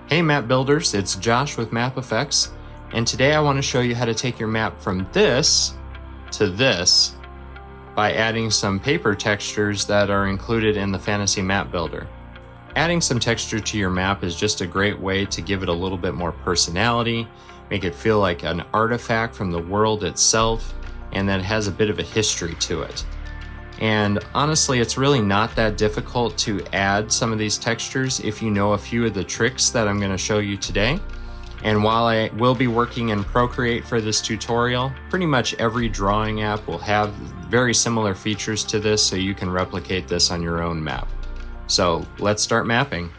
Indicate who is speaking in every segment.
Speaker 1: Hey map builders, it's Josh with Map Effects, and today I want to show you how to take your map from this to this by adding some paper textures that are included in the Fantasy Map Builder. Adding some texture to your map is just a great way to give it a little bit more personality, make it feel like an artifact from the world itself, and that it has a bit of a history to it. And honestly, it's really not that difficult to add some of these textures if you know a few of the tricks that I'm going to show you today. And while I will be working in Procreate for this tutorial, pretty much every drawing app will have very similar features to this, so you can replicate this on your own map. So let's start mapping.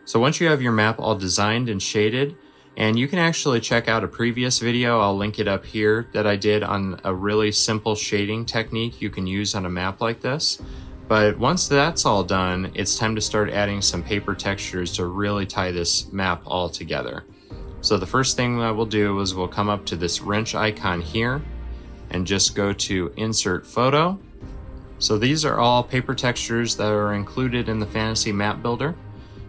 Speaker 1: So once you have your map all designed and shaded, and you can actually check out a previous video, I'll link it up here, that I did on a really simple shading technique you can use on a map like this. But once that's all done, it's time to start adding some paper textures to really tie this map all together. So the first thing that we'll do is we'll come up to this wrench icon here and just go to Insert Photo. So these are all paper textures that are included in the Fantasy Map Builder.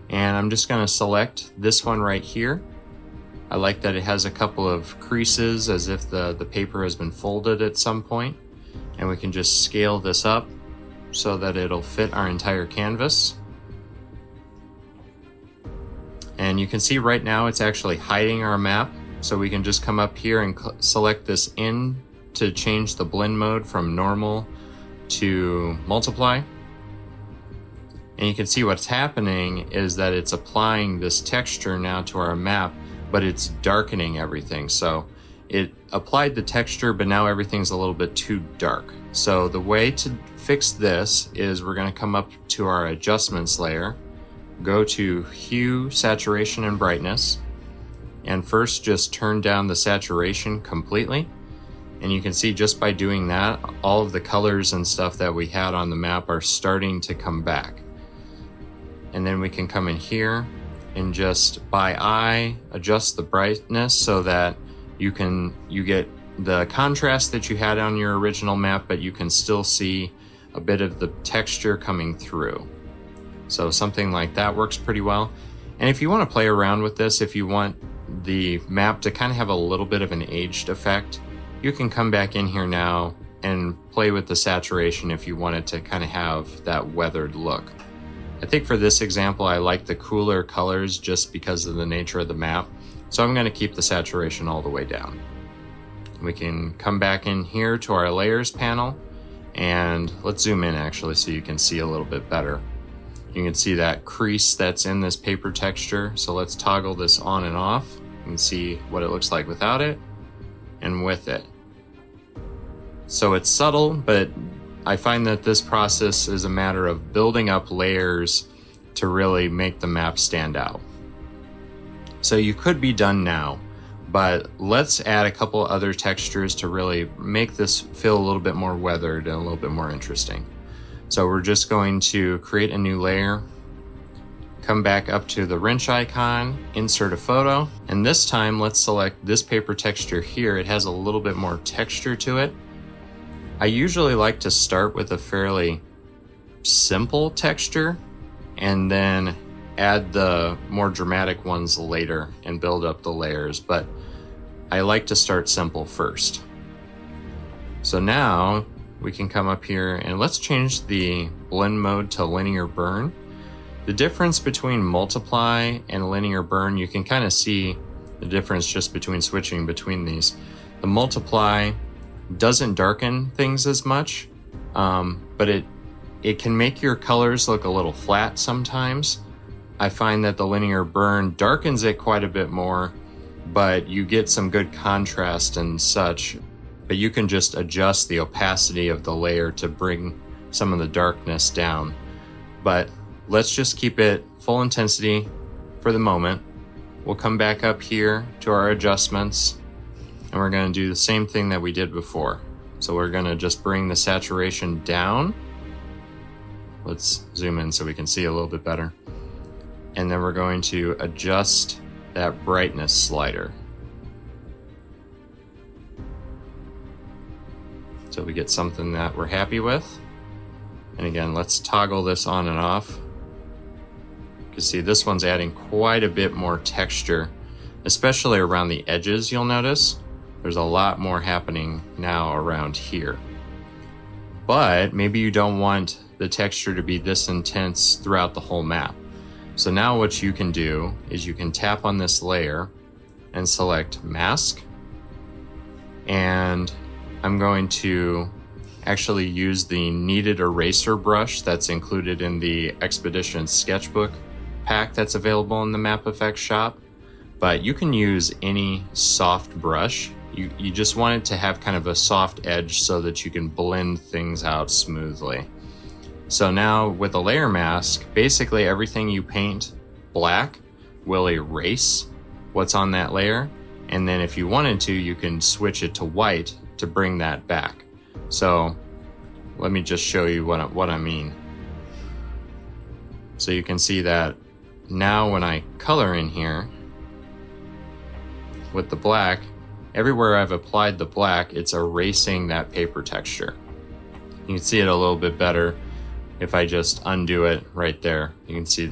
Speaker 1: And I'm just going to select this one right here. I like that it has a couple of creases as if the paper has been folded at some point. And we can just scale this up so that it'll fit our entire canvas. And you can see right now it's actually hiding our map. So we can just come up here and select this in to change the blend mode from normal to multiply. And you can see what's happening is that it's applying this texture now to our map, but it's darkening everything. So it applied the texture, but now everything's a little bit too dark. So the way to fix this is we're going to come up to our adjustments layer, go to Hue, Saturation, and Brightness, and first just turn down the saturation completely. And you can see just by doing that, all of the colors and stuff that we had on the map are starting to come back. And then we can come in here and just by eye adjust the brightness so that you get the contrast that you had on your original map, but you can still see a bit of the texture coming through. So something like that works pretty well. And if you want to play around with this, if you want the map to kind of have a little bit of an aged effect, you can come back in here now and play with the saturation if you want it to kind of have that weathered look. I think for this example, I like the cooler colors just because of the nature of the map. So I'm going to keep the saturation all the way down. We can come back in here to our layers panel, and let's zoom in actually so you can see a little bit better. You can see that crease that's in this paper texture. So let's toggle this on and off and see what it looks like without it and with it. So it's subtle, but I find that this process is a matter of building up layers to really make the map stand out. So you could be done now, but let's add a couple other textures to really make this feel a little bit more weathered and a little bit more interesting. So we're just going to create a new layer, come back up to the wrench icon, insert a photo, and this time let's select this paper texture here. It has a little bit more texture to it. I usually like to start with a fairly simple texture and then add the more dramatic ones later and build up the layers, but I like to start simple first. So now we can come up here and let's change the blend mode to linear burn. The difference between multiply and linear burn, you can kind of see the difference just between switching between these. The multiply doesn't darken things as much, but it can make your colors look a little flat sometimes. I find that the linear burn darkens it quite a bit more, but you get some good contrast and such. But you can just adjust the opacity of the layer to bring some of the darkness down. But let's just keep it full intensity for the moment. We'll come back up here to our adjustments, and we're going to do the same thing that we did before. So we're going to just bring the saturation down. Let's zoom in so we can see a little bit better. And then we're going to adjust that brightness slider. So we get something that we're happy with. And again, let's toggle this on and off You see this one's adding quite a bit more texture, especially around the edges. You'll notice there's a lot more happening now around here. But maybe you don't want the texture to be this intense throughout the whole map. So now what you can do is you can tap on this layer and select mask. And I'm going to actually use the kneaded eraser brush that's included in the Expedition Sketchbook pack that's available in the Map Effects shop. But you can use any soft brush. You just want it to have kind of a soft edge so that you can blend things out smoothly. So now with a layer mask, basically everything you paint black will erase what's on that layer. And then if you wanted to, you can switch it to white to bring that back. So let me just show you what I mean. So you can see that now when I color in here with the black, everywhere I've applied the black, it's erasing that paper texture. You can see it a little bit better if I just undo it right there. You can see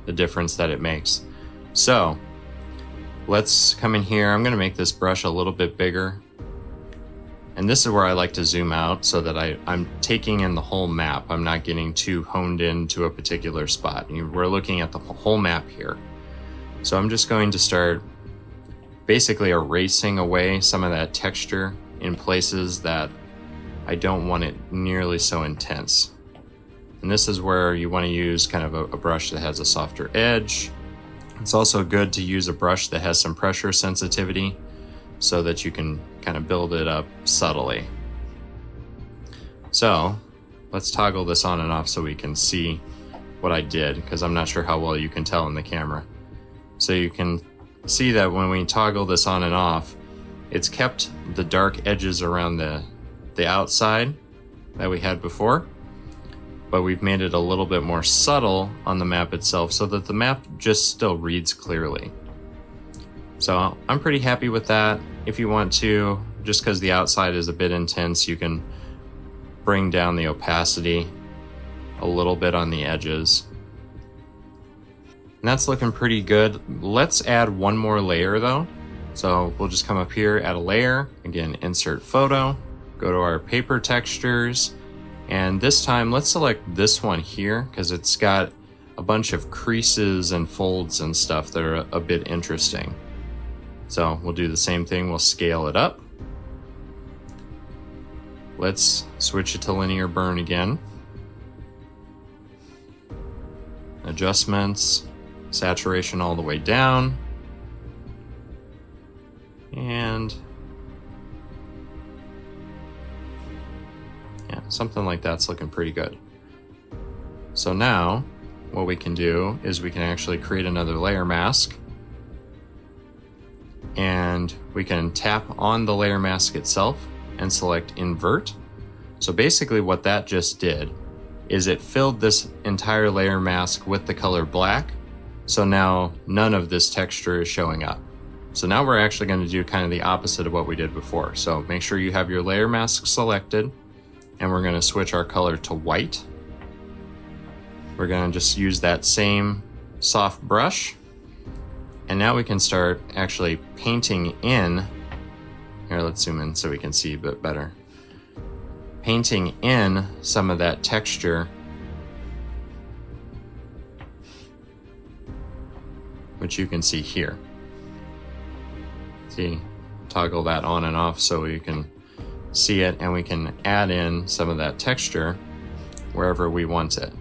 Speaker 1: the difference that it makes. So let's come in here. I'm gonna make this brush a little bit bigger. And this is where I like to zoom out so that I'm taking in the whole map. I'm not getting too honed into a particular spot. We're looking at the whole map here. So I'm just going to start basically erasing away some of that texture in places that I don't want it nearly so intense. And this is where you want to use kind of a brush that has a softer edge. It's also good to use a brush that has some pressure sensitivity so that you can kind of build it up subtly. So let's toggle this on and off so we can see what I did, because I'm not sure how well you can tell in the camera. So you can see that when we toggle this on and off, it's kept the dark edges around the outside that we had before, but we've made it a little bit more subtle on the map itself so that the map just still reads clearly. So I'm pretty happy with that. If you want to, just because the outside is a bit intense, you can bring down the opacity a little bit on the edges. And that's looking pretty good. Let's add one more layer though. So we'll just come up here, add a layer, again, insert photo, go to our paper textures, and this time let's select this one here because it's got a bunch of creases and folds and stuff that are a bit interesting. So we'll do the same thing, we'll scale it up. Let's switch it to linear burn again. Adjustments, saturation all the way down. And yeah, something like that's looking pretty good. So now what we can do is we can actually create another layer mask, and we can tap on the layer mask itself and select invert. So basically what that just did is it filled this entire layer mask with the color black. So now none of this texture is showing up. So now we're actually going to do kind of the opposite of what we did before. So make sure you have your layer mask selected, and we're going to switch our color to white. We're going to just use that same soft brush. And now we can start actually painting in. Here, let's zoom in so we can see a bit better. Painting in some of that texture, which you can see here. See, toggle that on and off so you can see it, and we can add in some of that texture wherever we want it.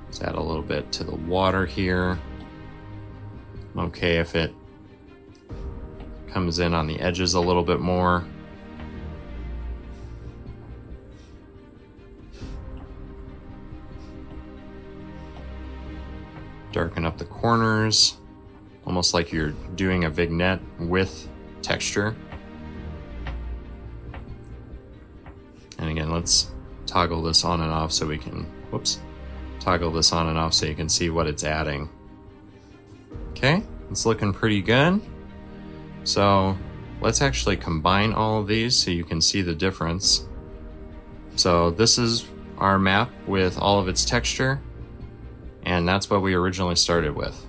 Speaker 1: Let's add a little bit to the water here. Okay, if it comes in on the edges a little bit more. Darken up the corners, almost like you're doing a vignette with texture. And again, let's toggle this on and off so we can, toggle this on and off so you can see what it's adding. Okay, it's looking pretty good. So let's actually combine all of these so you can see the difference. So this is our map with all of its texture, and that's what we originally started with.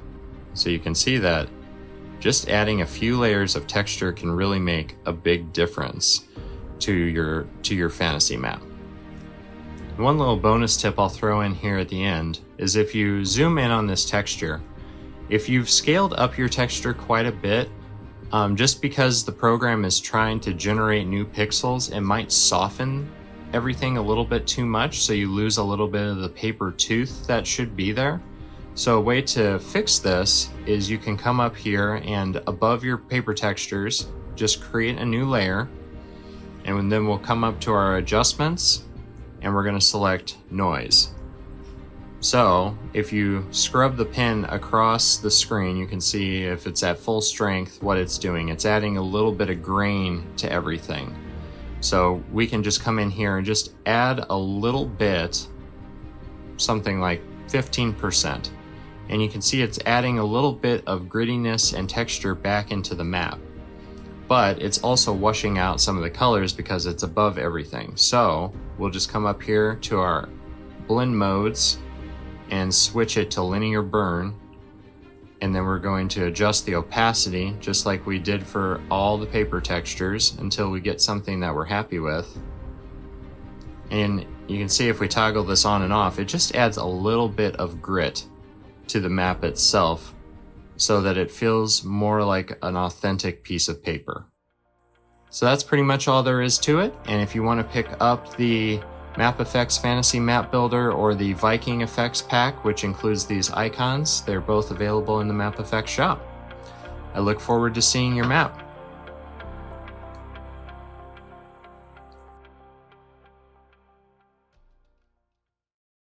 Speaker 1: So you can see that just adding a few layers of texture can really make a big difference to your fantasy map. One little bonus tip I'll throw in here at the end is if you zoom in on this texture, if you've scaled up your texture quite a bit, just because the program is trying to generate new pixels, it might soften everything a little bit too much, so you lose a little bit of the paper tooth that should be there. So a way to fix this is you can come up here and above your paper textures, just create a new layer, and then we'll come up to our adjustments and we're going to select noise. So if you scrub the pen across the screen, you can see if it's at full strength what it's doing. It's adding a little bit of grain to everything. So we can just come in here and just add a little bit, something like 15%. And you can see it's adding a little bit of grittiness and texture back into the map. But it's also washing out some of the colors because it's above everything. So we'll just come up here to our blend modes and switch it to linear burn. And then we're going to adjust the opacity just like we did for all the paper textures until we get something that we're happy with. And you can see if we toggle this on and off, it just adds a little bit of grit to the map itself so that it feels more like an authentic piece of paper. So that's pretty much all there is to it. And if you want to pick up the Map Effects Fantasy Map Builder or the Viking Effects Pack, which includes these icons, they're both available in the Map Effects shop. I look forward to seeing your map.